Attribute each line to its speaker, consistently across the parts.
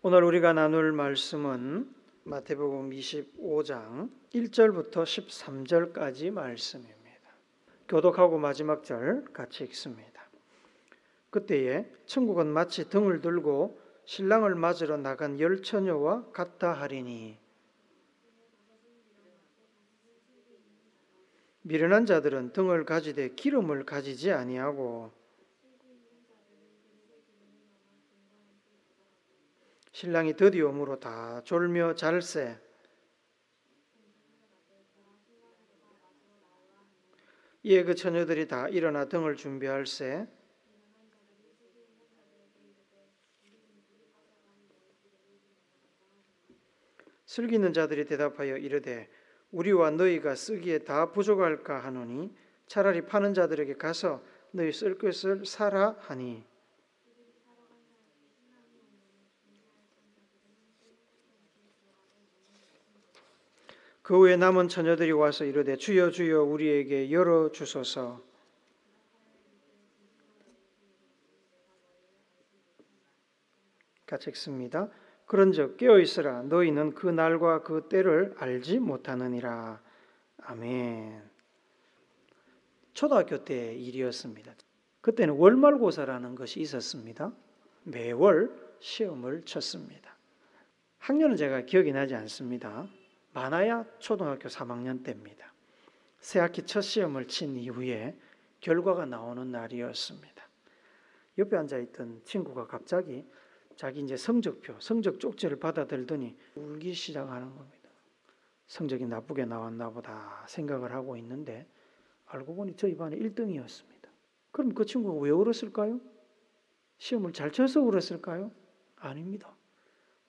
Speaker 1: 오늘 우리가 나눌 말씀은 마태복음 25장 1절부터 13절까지 말씀입니다. 교독하고 마지막 절 같이 읽습니다. 그때에 천국은 마치 등을 들고 신랑을 맞으러 나간 열 처녀와 같다 하리니 미련한 자들은 등을 가지되 기름을 가지지 아니하고 신랑이 드디어 오므로 다 졸며 잘세 이에 그 처녀들이 다 일어나 등을 준비할세 슬기 있는 자들이 대답하여 이르되 우리와 너희가 쓰기에 다 부족할까 하노니 차라리 파는 자들에게 가서 너희 쓸 것을 사라 하니 그 후에 남은 처녀들이 와서 이르되 주여 주여 우리에게 열어주소서. 같이 읽습니다. 그런즉 깨어있으라 너희는 그 날과 그 때를 알지 못하느니라. 아멘. 초등학교 때의 일이었습니다. 그때는 월말고사라는 것이 있었습니다. 매월 시험을 쳤습니다. 학년은 제가 기억이 나지 않습니다. 많아야 초등학교 3학년 때입니다. 새학기 첫 시험을 친 이후에 결과가 나오는 날이었습니다. 옆에 앉아있던 친구가 갑자기 자기 이제 성적표, 성적 쪽지를 받아들더니 울기 시작하는 겁니다. 성적이 나쁘게 나왔나 보다 생각을 하고 있는데 알고 보니 저희 반에 1등이었습니다. 그럼 그 친구가 왜 울었을까요? 시험을 잘 쳐서 울었을까요? 아닙니다.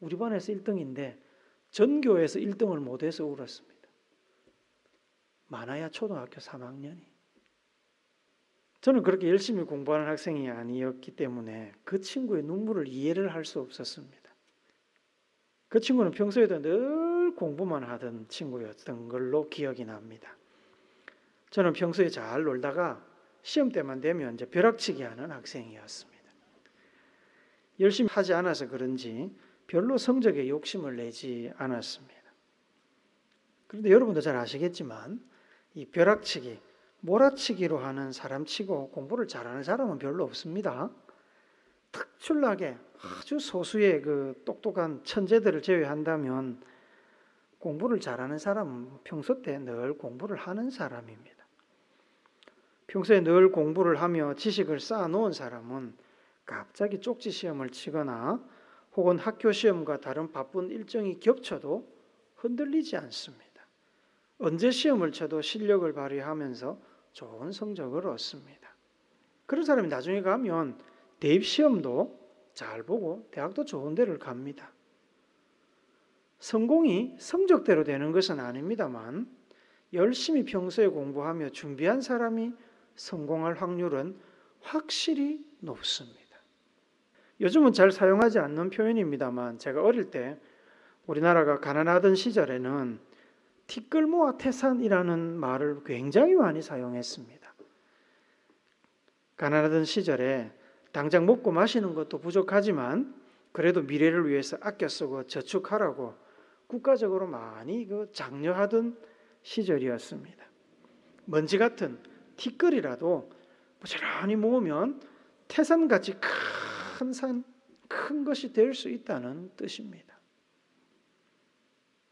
Speaker 1: 우리 반에서 1등인데 전교에서 1등을 못해서 울었습니다. 많아야 초등학교 3학년이. 저는 그렇게 열심히 공부하는 학생이 아니었기 때문에 그 친구의 눈물을 이해를 할 수 없었습니다. 그 친구는 평소에도 늘 공부만 하던 친구였던 걸로 기억이 납니다. 저는 평소에 잘 놀다가 시험 때만 되면 이제 벼락치기 하는 학생이었습니다. 열심히 하지 않아서 그런지 별로 성적에 욕심을 내지 않았습니다. 그런데 여러분도 잘 아시겠지만 이 벼락치기, 몰아치기로 하는 사람치고 공부를 잘하는 사람은 별로 없습니다. 특출나게 아주 소수의 그 똑똑한 천재들을 제외한다면 공부를 잘하는 사람은 평소 때 늘 공부를 하는 사람입니다. 평소에 늘 공부를 하며 지식을 쌓아놓은 사람은 갑자기 쪽지 시험을 치거나 혹은 학교 시험과 다른 바쁜 일정이 겹쳐도 흔들리지 않습니다. 언제 시험을 쳐도 실력을 발휘하면서 좋은 성적을 얻습니다. 그런 사람이 나중에 가면 대입시험도 잘 보고 대학도 좋은 데를 갑니다. 성공이 성적대로 되는 것은 아닙니다만 열심히 평소에 공부하며 준비한 사람이 성공할 확률은 확실히 높습니다. 요즘은 잘 사용하지 않는 표현입니다만 제가 어릴 때 우리나라가 가난하던 시절에는 티끌모아 태산이라는 말을 굉장히 많이 사용했습니다. 가난하던 시절에 당장 먹고 마시는 것도 부족하지만 그래도 미래를 위해서 아껴 쓰고 저축하라고 국가적으로 많이 장려하던 시절이었습니다. 먼지 같은 티끌이라도 부지런히 모으면 태산같이 큰 것이 될 수 있다는 뜻입니다.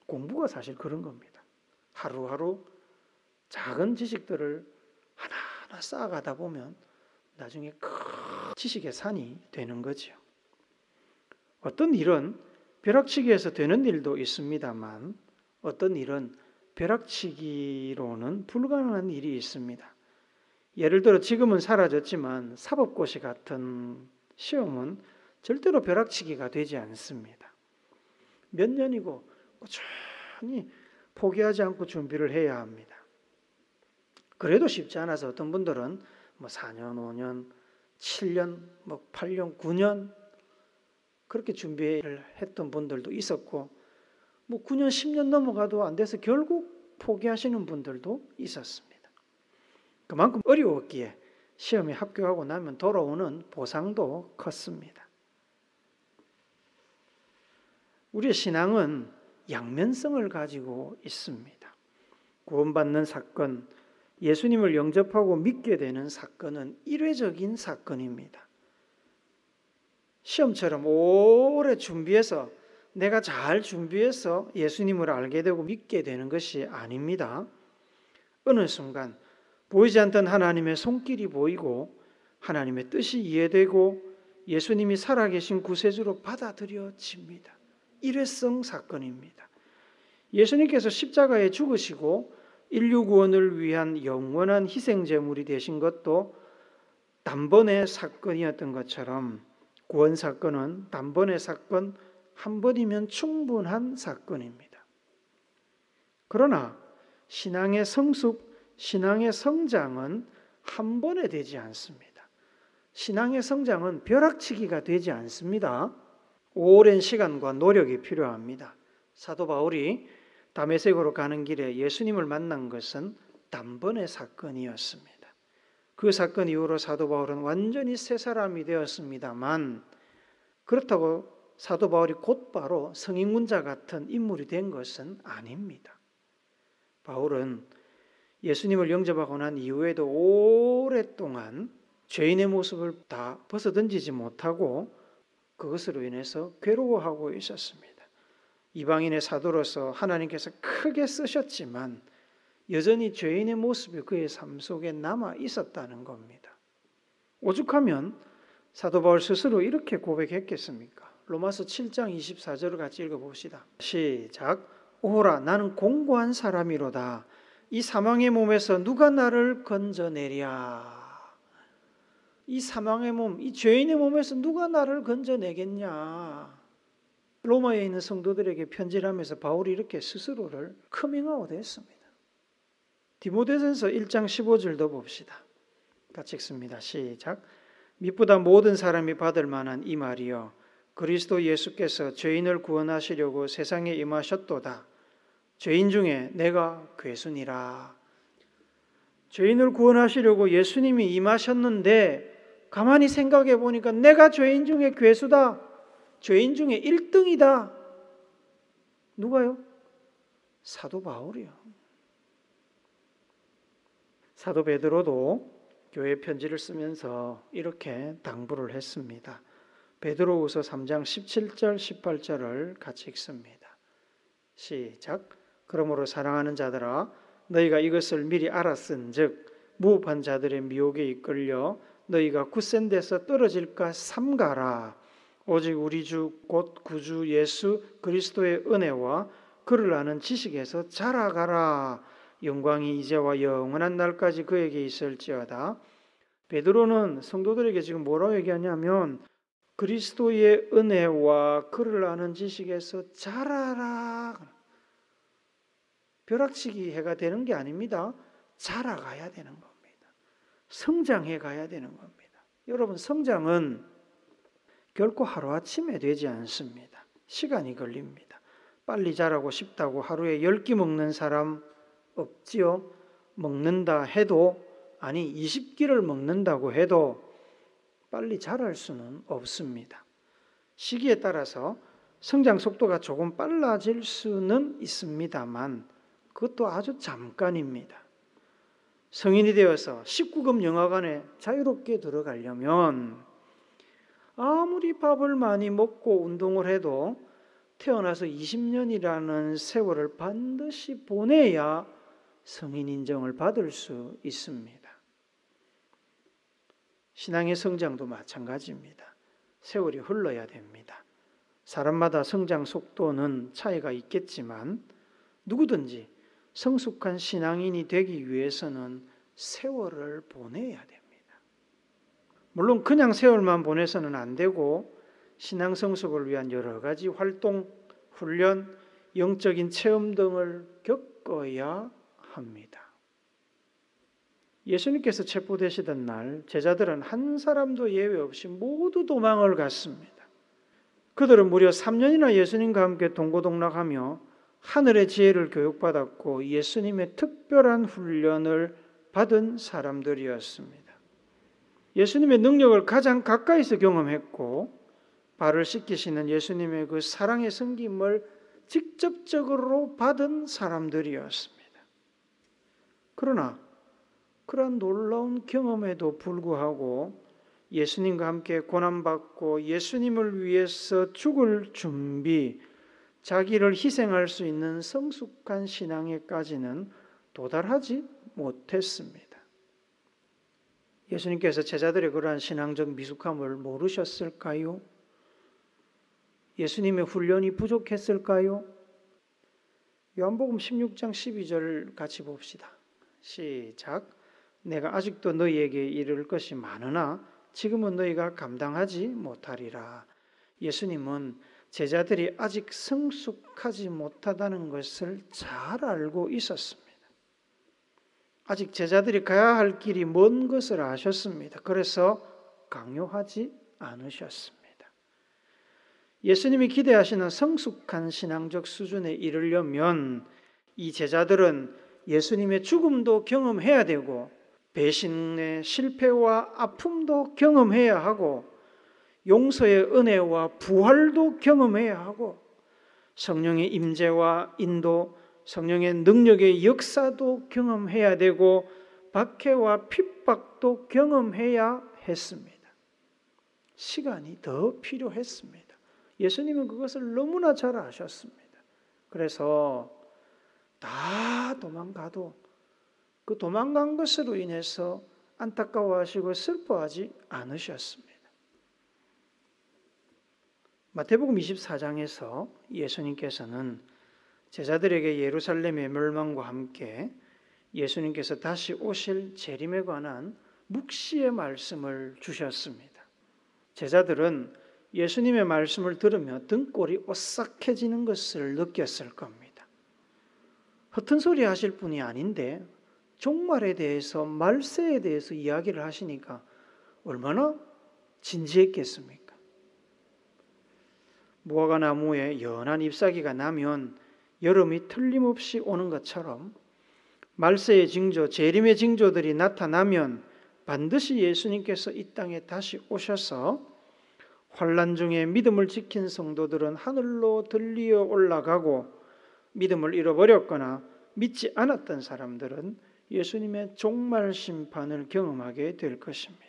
Speaker 1: 공부가 사실 그런 겁니다. 하루하루 작은 지식들을 하나하나 쌓아가다 보면 나중에 큰 지식의 산이 되는 거죠. 어떤 일은 벼락치기에서 되는 일도 있습니다만 어떤 일은 벼락치기로는 불가능한 일이 있습니다. 예를 들어 지금은 사라졌지만 사법고시 같은 시험은 절대로 벼락치기가 되지 않습니다. 몇 년이고 꾸준히 포기하지 않고 준비를 해야 합니다. 그래도 쉽지 않아서 어떤 분들은 4년, 5년, 7년, 8년, 9년 그렇게 준비를 했던 분들도 있었고 9년, 10년 넘어가도 안 돼서 결국 포기하시는 분들도 있었습니다. 그만큼 어려웠기에 시험에 합격하고 나면 돌아오는 보상도 컸습니다. 우리의 신앙은 양면성을 가지고 있습니다. 구원받는 사건, 예수님을 영접하고 믿게 되는 사건은 일회적인 사건입니다. 시험처럼 오래 준비해서 내가 잘 준비해서 예수님을 알게 되고 믿게 되는 것이 아닙니다. 어느 순간 보이지 않던 하나님의 손길이 보이고 하나님의 뜻이 이해되고 예수님이 살아계신 구세주로 받아들여집니다. 일회성 사건입니다. 예수님께서 십자가에 죽으시고 인류 구원을 위한 영원한 희생 제물이 되신 것도 단번의 사건이었던 것처럼 구원 사건은 단번의 사건, 한 번이면 충분한 사건입니다. 그러나 신앙의 성숙, 신앙의 성장은 한 번에 되지 않습니다. 신앙의 성장은 벼락치기가 되지 않습니다. 오랜 시간과 노력이 필요합니다. 사도 바울이 다메섹으로 가는 길에 예수님을 만난 것은 단번의 사건이었습니다. 그 사건 이후로 사도 바울은 완전히 새 사람이 되었습니다만 그렇다고 사도 바울이 곧바로 성인군자 같은 인물이 된 것은 아닙니다. 바울은 예수님을 영접하고 난 이후에도 오랫동안 죄인의 모습을 다 벗어던지지 못하고 그것으로 인해서 괴로워하고 있었습니다. 이방인의 사도로서 하나님께서 크게 쓰셨지만 여전히 죄인의 모습이 그의 삶 속에 남아 있었다는 겁니다. 오죽하면 사도 바울 스스로 이렇게 고백했겠습니까? 로마서 7장 24절을 같이 읽어봅시다. 시작. 오라 나는 공고한 사람이로다. 이 사망의 몸에서 누가 나를 건져내랴. 이 사망의 몸, 이 죄인의 몸에서 누가 나를 건져내겠냐. 로마에 있는 성도들에게 편지를 하면서 바울이 이렇게 스스로를 커밍아웃 했습니다. 디모데전서 1장 15절도 봅시다. 같이 읽습니다. 시작. 미쁘다 모든 사람이 받을 만한 이 말이여 그리스도 예수께서 죄인을 구원하시려고 세상에 임하셨도다. 죄인 중에 내가 괴순이라. 죄인을 구원하시려고 예수님이 임하셨는데 가만히 생각해 보니까 내가 죄인 중에 괴수다. 죄인 중에 1등이다. 누가요? 사도 바울이요. 사도 베드로도 교회 편지를 쓰면서 이렇게 당부를 했습니다. 베드로후서 3장 17절 18절을 같이 읽습니다. 시작. 그러므로 사랑하는 자들아 너희가 이것을 미리 알았은즉 무업한 자들의 미혹에 이끌려 너희가 굳센 데서 떨어질까 삼가라. 오직 우리 주 곧 구주 예수 그리스도의 은혜와 그를 아는 지식에서 자라가라. 영광이 이제와 영원한 날까지 그에게 있을지어다. 베드로는 성도들에게 지금 뭐라고 얘기하냐면 그리스도의 은혜와 그를 아는 지식에서 자라라. 벼락치기 해가 되는 게 아닙니다. 자라가야 되는 겁니다. 성장해 가야 되는 겁니다. 여러분 성장은 결코 하루아침에 되지 않습니다. 시간이 걸립니다. 빨리 자라고 싶다고 하루에 10끼 먹는 사람 없지요? 먹는다 해도 아니 20끼를 먹는다고 해도 빨리 자랄 수는 없습니다. 시기에 따라서 성장 속도가 조금 빨라질 수는 있습니다만 그것도 아주 잠깐입니다. 성인이 되어서 19금 영화관에 자유롭게 들어가려면 아무리 밥을 많이 먹고 운동을 해도 태어나서 20년이라는 세월을 반드시 보내야 성인 인정을 받을 수 있습니다. 신앙의 성장도 마찬가지입니다. 세월이 흘러야 됩니다. 사람마다 성장 속도는 차이가 있겠지만 누구든지 성숙한 신앙인이 되기 위해서는 세월을 보내야 됩니다. 물론 그냥 세월만 보내서는 안 되고 신앙 성숙을 위한 여러 가지 활동, 훈련, 영적인 체험 등을 겪어야 합니다. 예수님께서 체포되시던 날 제자들은 한 사람도 예외 없이 모두 도망을 갔습니다. 그들은 무려 3년이나 예수님과 함께 동고동락하며 하늘의 지혜를 교육받았고 예수님의 특별한 훈련을 받은 사람들이었습니다. 예수님의 능력을 가장 가까이서 경험했고 발을 씻기시는 예수님의 그 사랑의 섬김을 직접적으로 받은 사람들이었습니다. 그러나 그러한 놀라운 경험에도 불구하고 예수님과 함께 고난받고 예수님을 위해서 죽을 준비, 자기를 희생할 수 있는 성숙한 신앙에까지는 도달하지 못했습니다. 예수님께서 제자들의 그러한 신앙적 미숙함을 모르셨을까요? 예수님의 훈련이 부족했을까요? 요한복음 16장 12절 같이 봅시다. 시작. 내가 아직도 너희에게 이를 것이 많으나 지금은 너희가 감당하지 못하리라. 예수님은 제자들이 아직 성숙하지 못하다는 것을 잘 알고 있었습니다. 아직 제자들이 가야 할 길이 먼 것을 아셨습니다. 그래서 강요하지 않으셨습니다. 예수님이 기대하시는 성숙한 신앙적 수준에 이르려면 이 제자들은 예수님의 죽음도 경험해야 되고 배신의 실패와 아픔도 경험해야 하고 용서의 은혜와 부활도 경험해야 하고 성령의 임재와 인도, 성령의 능력의 역사도 경험해야 되고 박해와 핍박도 경험해야 했습니다. 시간이 더 필요했습니다. 예수님은 그것을 너무나 잘 아셨습니다. 그래서 다 도망가도 그 도망간 것으로 인해서 안타까워하시고 슬퍼하지 않으셨습니다. 마태복음 24장에서 예수님께서는 제자들에게 예루살렘의 멸망과 함께 예수님께서 다시 오실 재림에 관한 묵시의 말씀을 주셨습니다. 제자들은 예수님의 말씀을 들으며 등골이 오싹해지는 것을 느꼈을 겁니다. 허튼 소리 하실 분이 아닌데 종말에 대해서, 말세에 대해서 이야기를 하시니까 얼마나 진지했겠습니까? 무화과 나무에 연한 잎사귀가 나면 여름이 틀림없이 오는 것처럼 말세의 징조, 재림의 징조들이 나타나면 반드시 예수님께서 이 땅에 다시 오셔서 환난 중에 믿음을 지킨 성도들은 하늘로 들리어 올라가고 믿음을 잃어버렸거나 믿지 않았던 사람들은 예수님의 종말 심판을 경험하게 될 것입니다.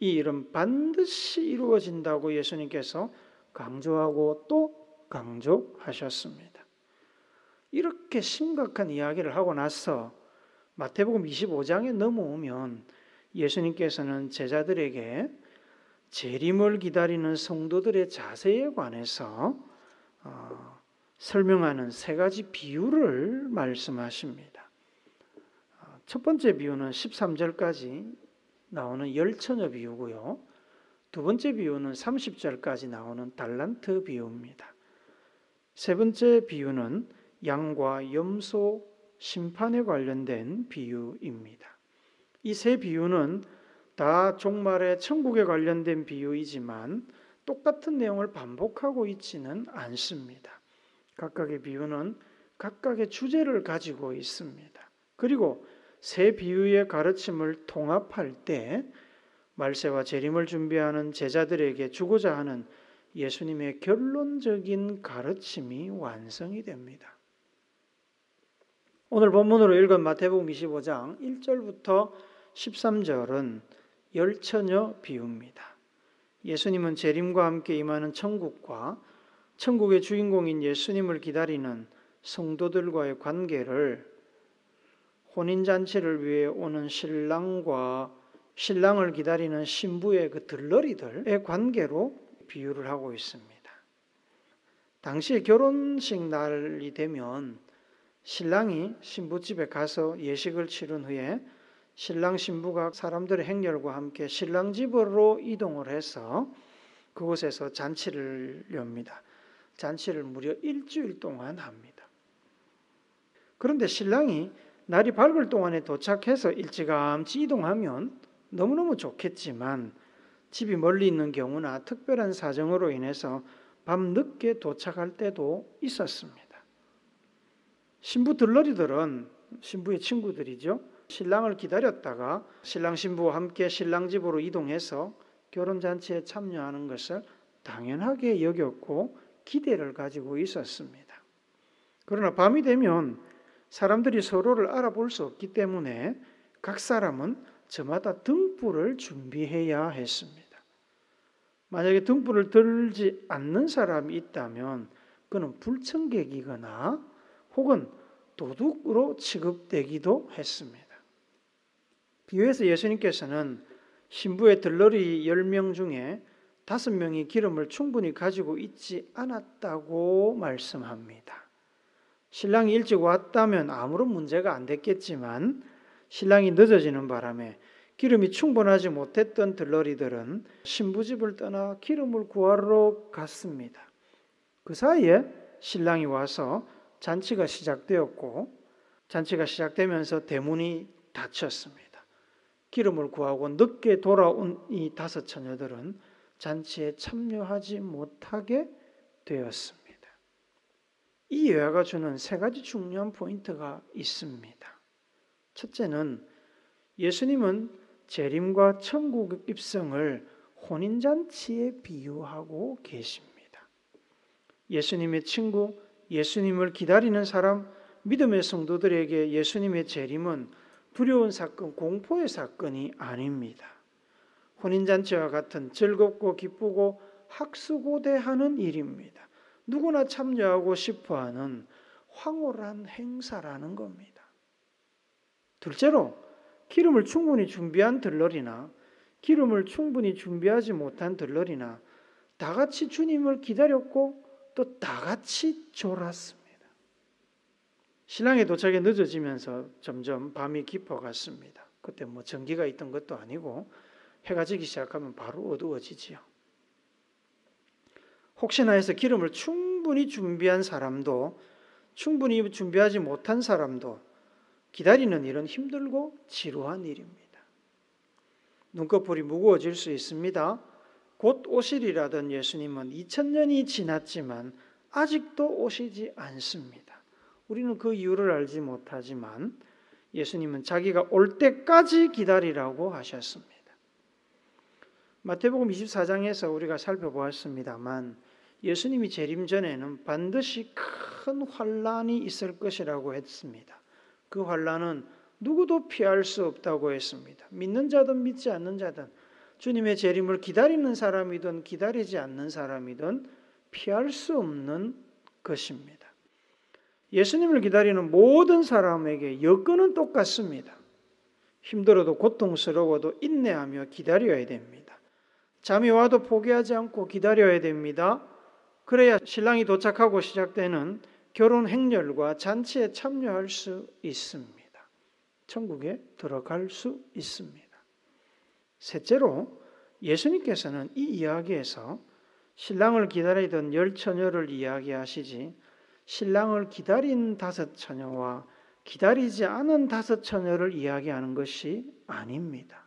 Speaker 1: 이 일은 반드시 이루어진다고 예수님께서 강조하고 또 강조하셨습니다. 이렇게 심각한 이야기를 하고 나서 마태복음 25장에 넘어오면 예수님께서는 제자들에게 재림을 기다리는 성도들의 자세에 관해서 설명하는 세 가지 비유를 말씀하십니다. 첫 번째 비유는 13절까지 나오는 열처녀 비유고요. 두 번째 비유는 30절까지 나오는 달란트 비유입니다. 세 번째 비유는 양과 염소 심판에 관련된 비유입니다. 이 세 비유는 다 종말의 천국에 관련된 비유이지만 똑같은 내용을 반복하고 있지는 않습니다. 각각의 비유는 각각의 주제를 가지고 있습니다. 그리고 세 비유의 가르침을 통합할 때 말세와 재림을 준비하는 제자들에게 주고자 하는 예수님의 결론적인 가르침이 완성이 됩니다. 오늘 본문으로 읽은 마태복음 25장 1절부터 13절은 열처녀 비유입니다. 예수님은 재림과 함께 임하는 천국과 천국의 주인공인 예수님을 기다리는 성도들과의 관계를 혼인잔치를 위해 오는 신랑과 신랑을 기다리는 신부의 그 들러리들의 관계로 비유를 하고 있습니다. 당시 결혼식 날이 되면 신랑이 신부집에 가서 예식을 치른 후에 신랑 신부가 사람들의 행렬과 함께 신랑 집으로 이동을 해서 그곳에서 잔치를 엽니다. 잔치를 무려 일주일 동안 합니다. 그런데 신랑이 날이 밝을 동안에 도착해서 일찌감치 이동하면 너무너무 좋겠지만 집이 멀리 있는 경우나 특별한 사정으로 인해서 밤늦게 도착할 때도 있었습니다. 신부 들러리들은 신부의 친구들이죠. 신랑을 기다렸다가 신랑 신부와 함께 신랑 집으로 이동해서 결혼잔치에 참여하는 것을 당연하게 여겼고 기대를 가지고 있었습니다. 그러나 밤이 되면 사람들이 서로를 알아볼 수 없기 때문에 각 사람은 저마다 등불을 준비해야 했습니다. 만약에 등불을 들지 않는 사람이 있다면 그는 불청객이거나 혹은 도둑으로 취급되기도 했습니다. 비유에서 예수님께서는 신부의 들러리 10명 중에 5명이 기름을 충분히 가지고 있지 않았다고 말씀합니다. 신랑이 일찍 왔다면 아무런 문제가 안 됐겠지만 신랑이 늦어지는 바람에 기름이 충분하지 못했던 들러리들은 신부집을 떠나 기름을 구하러 갔습니다. 그 사이에 신랑이 와서 잔치가 시작되었고 잔치가 시작되면서 대문이 닫혔습니다. 기름을 구하고 늦게 돌아온 이 5 처녀들은 잔치에 참여하지 못하게 되었습니다. 이 예화가 주는 3가지 중요한 포인트가 있습니다. 첫째는 예수님은 재림과 천국 입성을 혼인잔치에 비유하고 계십니다. 예수님의 친구, 예수님을 기다리는 사람, 믿음의 성도들에게 예수님의 재림은 두려운 사건, 공포의 사건이 아닙니다. 혼인잔치와 같은 즐겁고 기쁘고 학수고대하는 일입니다. 누구나 참여하고 싶어하는 황홀한 행사라는 겁니다. 둘째로 기름을 충분히 준비한 들러리나 기름을 충분히 준비하지 못한 들러리나 다 같이 주님을 기다렸고 또 다 같이 졸았습니다. 신랑의 도착에 늦어지면서 점점 밤이 깊어갔습니다. 그때 전기가 있던 것도 아니고 해가 지기 시작하면 바로 어두워지지요. 혹시나 해서 기름을 충분히 준비한 사람도 충분히 준비하지 못한 사람도 기다리는 일은 힘들고 지루한 일입니다. 눈꺼풀이 무거워질 수 있습니다. 곧 오시리라던 예수님은 2000년이 지났지만 아직도 오시지 않습니다. 우리는 그 이유를 알지 못하지만 예수님은 자기가 올 때까지 기다리라고 하셨습니다. 마태복음 24장에서 우리가 살펴보았습니다만 예수님이 재림 전에는 반드시 큰 환란이 있을 것이라고 했습니다. 그 환란은 누구도 피할 수 없다고 했습니다. 믿는 자든 믿지 않는 자든 주님의 재림을 기다리는 사람이든 기다리지 않는 사람이든 피할 수 없는 것입니다. 예수님을 기다리는 모든 사람에게 여건은 똑같습니다. 힘들어도 고통스러워도 인내하며 기다려야 됩니다. 잠이 와도 포기하지 않고 기다려야 됩니다. 그래야 신랑이 도착하고 시작되는 결혼 행렬과 잔치에 참여할 수 있습니다. 천국에 들어갈 수 있습니다. 셋째로 예수님께서는 이 이야기에서 신랑을 기다리던 10 처녀를 이야기하시지 신랑을 기다린 5 처녀와 기다리지 않은 5 처녀를 이야기하는 것이 아닙니다.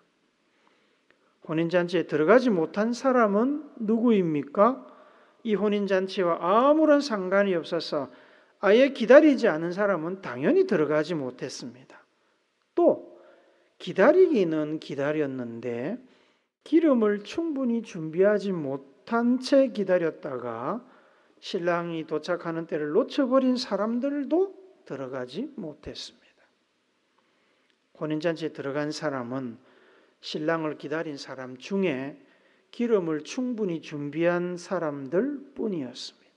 Speaker 1: 혼인잔치에 들어가지 못한 사람은 누구입니까? 이 혼인잔치와 아무런 상관이 없어서 아예 기다리지 않은 사람은 당연히 들어가지 못했습니다. 또 기다리기는 기다렸는데 기름을 충분히 준비하지 못한 채 기다렸다가 신랑이 도착하는 때를 놓쳐버린 사람들도 들어가지 못했습니다. 혼인잔치에 들어간 사람은 신랑을 기다린 사람 중에 기름을 충분히 준비한 사람들 뿐이었습니다.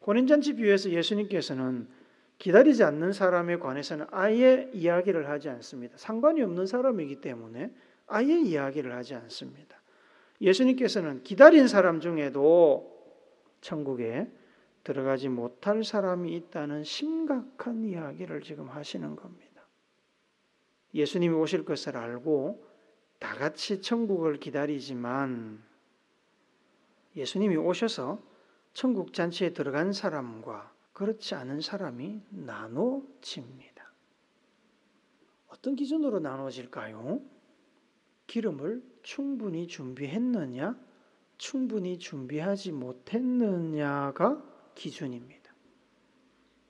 Speaker 1: 혼인잔치 비유에서 예수님께서는 기다리지 않는 사람에 관해서는 아예 이야기를 하지 않습니다. 상관이 없는 사람이기 때문에 아예 이야기를 하지 않습니다. 예수님께서는 기다린 사람 중에도 천국에 들어가지 못할 사람이 있다는 심각한 이야기를 지금 하시는 겁니다. 예수님이 오실 것을 알고 다 같이 천국을 기다리지만 예수님이 오셔서 천국 잔치에 들어간 사람과 그렇지 않은 사람이 나눠집니다. 어떤 기준으로 나눠질까요? 기름을 충분히 준비했느냐, 충분히 준비하지 못했느냐가 기준입니다.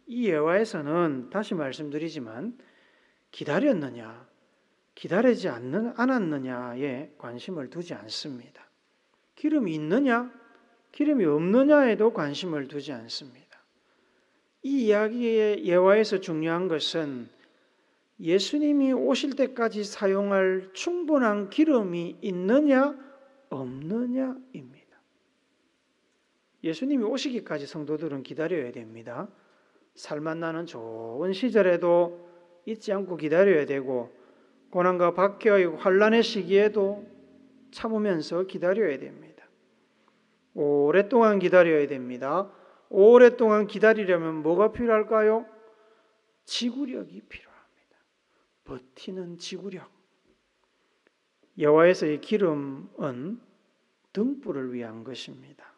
Speaker 1: 이 예화에서는 다시 말씀드리지만 기다렸느냐, 기다리지 않았느냐에 관심을 두지 않습니다. 기름이 있느냐, 기름이 없느냐에도 관심을 두지 않습니다. 이 이야기의 예화에서 중요한 것은 예수님이 오실 때까지 사용할 충분한 기름이 있느냐, 없느냐입니다. 예수님이 오시기까지 성도들은 기다려야 됩니다. 살맛 나는 좋은 시절에도 잊지 않고 기다려야 되고, 고난과 박해와 환난의 시기에도 참으면서 기다려야 됩니다. 오랫동안 기다려야 됩니다. 오랫동안 기다리려면 뭐가 필요할까요? 지구력이 필요합니다. 버티는 지구력. 여호와에서의 기름은 등불을 위한 것입니다.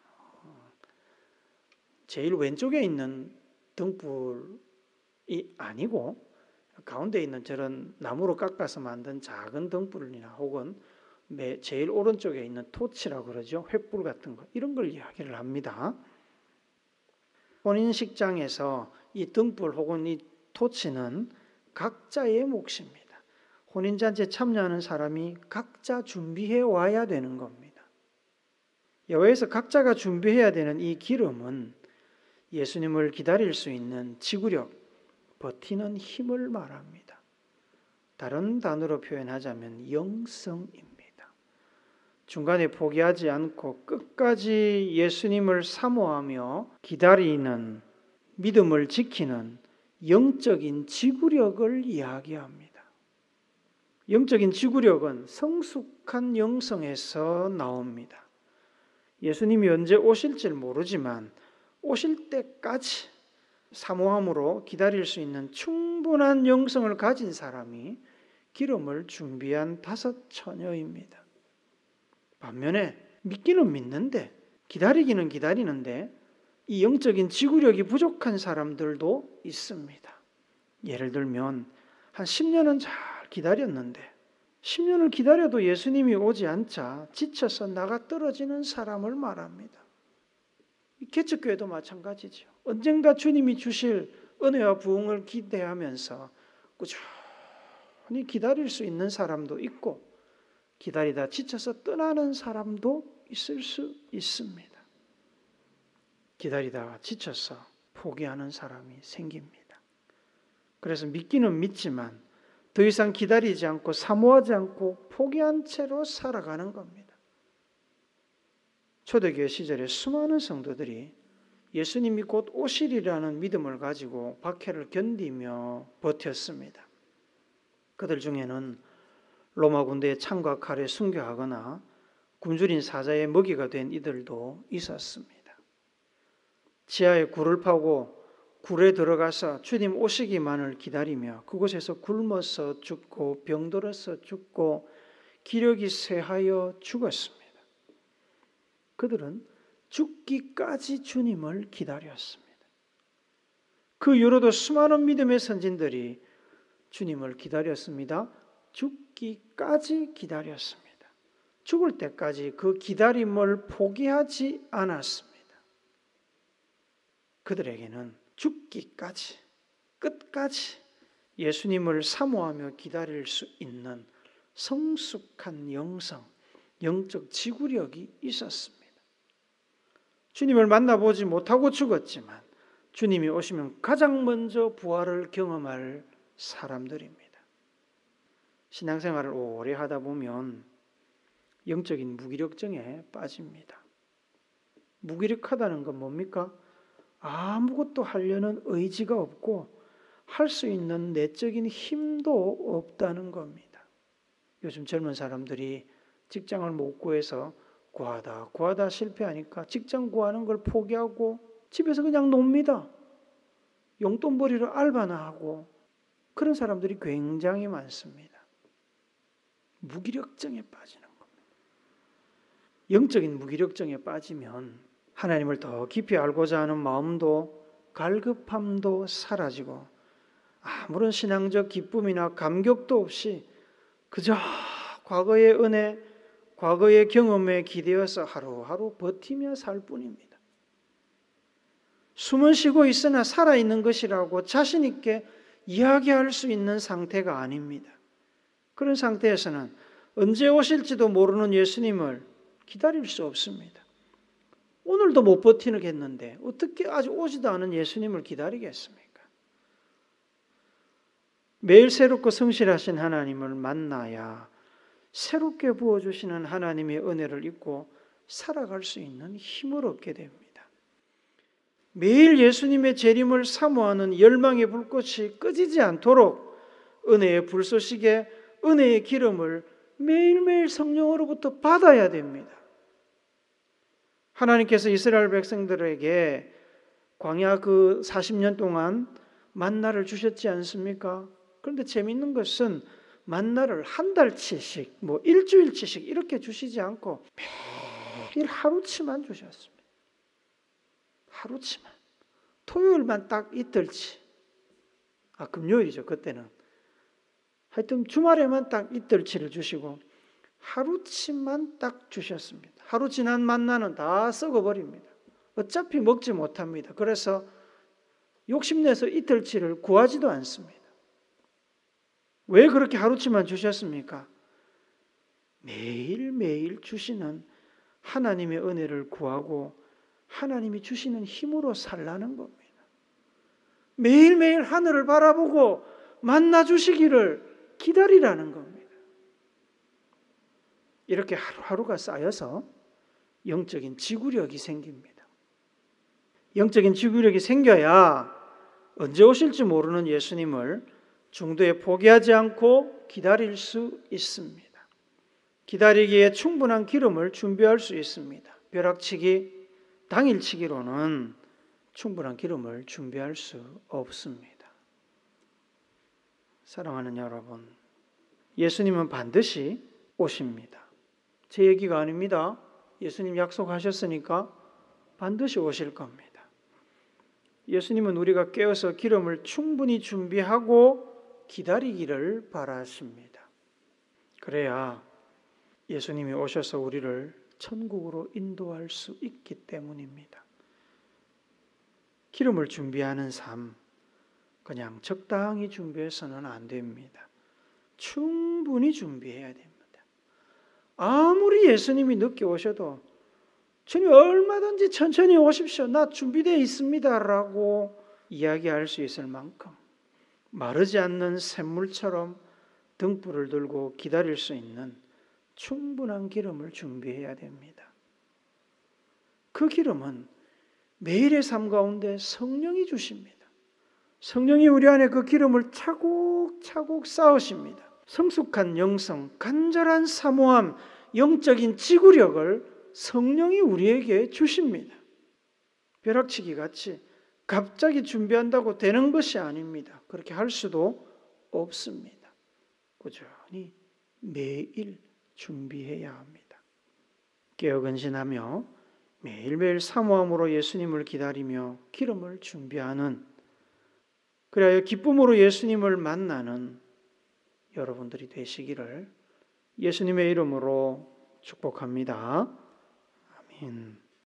Speaker 1: 제일 왼쪽에 있는 등불이 아니고 가운데 있는 저런 나무로 깎아서 만든 작은 등불이나 혹은 제일 오른쪽에 있는 토치라고 그러죠. 횃불 같은 거, 이런 걸 이야기를 합니다. 혼인식장에서 이 등불 혹은 이 토치는 각자의 몫입니다. 혼인잔치에 참여하는 사람이 각자 준비해 와야 되는 겁니다. 여호와에서 각자가 준비해야 되는 이 기름은 예수님을 기다릴 수 있는 지구력, 버티는 힘을 말합니다. 다른 단어로 표현하자면 영성입니다. 중간에 포기하지 않고 끝까지 예수님을 사모하며 기다리는, 믿음을 지키는 영적인 지구력을 이야기합니다. 영적인 지구력은 성숙한 영성에서 나옵니다. 예수님이 언제 오실지 모르지만 오실 때까지 사모함으로 기다릴 수 있는 충분한 영성을 가진 사람이 기름을 준비한 5 처녀입니다. 반면에 믿기는 믿는데, 기다리기는 기다리는데 이 영적인 지구력이 부족한 사람들도 있습니다. 예를 들면 한 10년은 잘 기다렸는데 10년을 기다려도 예수님이 오지 않자 지쳐서 나가 떨어지는 사람을 말합니다. 개척교회도 마찬가지죠. 언젠가 주님이 주실 은혜와 부흥을 기대하면서 꾸준히 기다릴 수 있는 사람도 있고, 기다리다 지쳐서 떠나는 사람도 있을 수 있습니다. 기다리다가 지쳐서 포기하는 사람이 생깁니다. 그래서 믿기는 믿지만 더 이상 기다리지 않고 사모하지 않고 포기한 채로 살아가는 겁니다. 초대교회 시절에 수많은 성도들이 예수님이 곧 오시리라는 믿음을 가지고 박해를 견디며 버텼습니다. 그들 중에는 로마 군대의 창과 칼에 순교하거나 굶주린 사자의 먹이가 된 이들도 있었습니다. 지하에 굴을 파고 굴에 들어가서 주님 오시기만을 기다리며 그곳에서 굶어서 죽고 병들어서 죽고 기력이 쇠하여 죽었습니다. 그들은 죽기까지 주님을 기다렸습니다. 그 이후로도 수많은 믿음의 선진들이 주님을 기다렸습니다. 죽기까지 기다렸습니다. 죽을 때까지 그 기다림을 포기하지 않았습니다. 그들에게는 죽기까지, 끝까지 예수님을 사모하며 기다릴 수 있는 성숙한 영성, 영적 지구력이 있었습니다. 주님을 만나보지 못하고 죽었지만 주님이 오시면 가장 먼저 부활을 경험할 사람들입니다. 신앙생활을 오래 하다 보면 영적인 무기력증에 빠집니다. 무기력하다는 건 뭡니까? 아무것도 하려는 의지가 없고 할 수 있는 내적인 힘도 없다는 겁니다. 요즘 젊은 사람들이 직장을 못 구해서 구하다 실패하니까 직장 구하는 걸 포기하고 집에서 그냥 놉니다. 용돈벌이로 알바나 하고, 그런 사람들이 굉장히 많습니다. 무기력증에 빠지는 겁니다. 영적인 무기력증에 빠지면 하나님을 더 깊이 알고자 하는 마음도 갈급함도 사라지고 아무런 신앙적 기쁨이나 감격도 없이 그저 과거의 은혜, 과거의 경험에 기대어서 하루하루 버티며 살 뿐입니다. 숨은 쉬고 있으나 살아있는 것이라고 자신 있게 이야기할 수 있는 상태가 아닙니다. 그런 상태에서는 언제 오실지도 모르는 예수님을 기다릴 수 없습니다. 오늘도 못 버티겠는데 어떻게 아직 오지도 않은 예수님을 기다리겠습니까? 매일 새롭고 성실하신 하나님을 만나야 새롭게 부어주시는 하나님의 은혜를 잊고 살아갈 수 있는 힘을 얻게 됩니다. 매일 예수님의 재림을 사모하는 열망의 불꽃이 꺼지지 않도록 은혜의 불쏘시개, 은혜의 기름을 매일매일 성령으로부터 받아야 됩니다. 하나님께서 이스라엘 백성들에게 광야 그 40년 동안 만나를 주셨지 않습니까? 그런데 재미있는 것은 만나를 한 달치씩, 일주일치씩 이렇게 주시지 않고 매일 하루치만 주셨습니다. 하루치만. 토요일만 딱 이틀치. 금요일이죠, 그때는. 하여튼 주말에만 딱 이틀치를 주시고 하루치만 딱 주셨습니다. 하루 지난 만나는 다 썩어버립니다. 어차피 먹지 못합니다. 그래서 욕심내서 이틀치를 구하지도 않습니다. 왜 그렇게 하루치만 주셨습니까? 매일매일 주시는 하나님의 은혜를 구하고 하나님이 주시는 힘으로 살라는 겁니다. 매일매일 하늘을 바라보고 만나 주시기를 기다리라는 겁니다. 이렇게 하루하루가 쌓여서 영적인 지구력이 생깁니다. 영적인 지구력이 생겨야 언제 오실지 모르는 예수님을 중도에 포기하지 않고 기다릴 수 있습니다. 기다리기에 충분한 기름을 준비할 수 있습니다. 벼락치기, 당일치기로는 충분한 기름을 준비할 수 없습니다. 사랑하는 여러분, 예수님은 반드시 오십니다. 제 얘기가 아닙니다. 예수님 약속하셨으니까 반드시 오실 겁니다. 예수님은 우리가 깨어서 기름을 충분히 준비하고 기다리기를 바라십니다. 그래야 예수님이 오셔서 우리를 천국으로 인도할 수 있기 때문입니다. 기름을 준비하는 삶, 그냥 적당히 준비해서는 안 됩니다. 충분히 준비해야 됩니다. 아무리 예수님이 늦게 오셔도 주님 얼마든지 천천히 오십시오. 나 준비되어 있습니다. 라고 이야기할 수 있을 만큼 마르지 않는 샘물처럼 등불을 들고 기다릴 수 있는 충분한 기름을 준비해야 됩니다. 그 기름은 매일의 삶 가운데 성령이 주십니다. 성령이 우리 안에 그 기름을 차곡차곡 쌓으십니다. 성숙한 영성, 간절한 사모함, 영적인 지구력을 성령이 우리에게 주십니다. 벼락치기 같이 갑자기 준비한다고 되는 것이 아닙니다. 그렇게 할 수도 없습니다. 꾸준히 매일 준비해야 합니다. 깨어근신하며 매일매일 사모함으로 예수님을 기다리며 기름을 준비하는, 그리하여 기쁨으로 예수님을 만나는 여러분들이 되시기를 예수님의 이름으로 축복합니다. 아멘.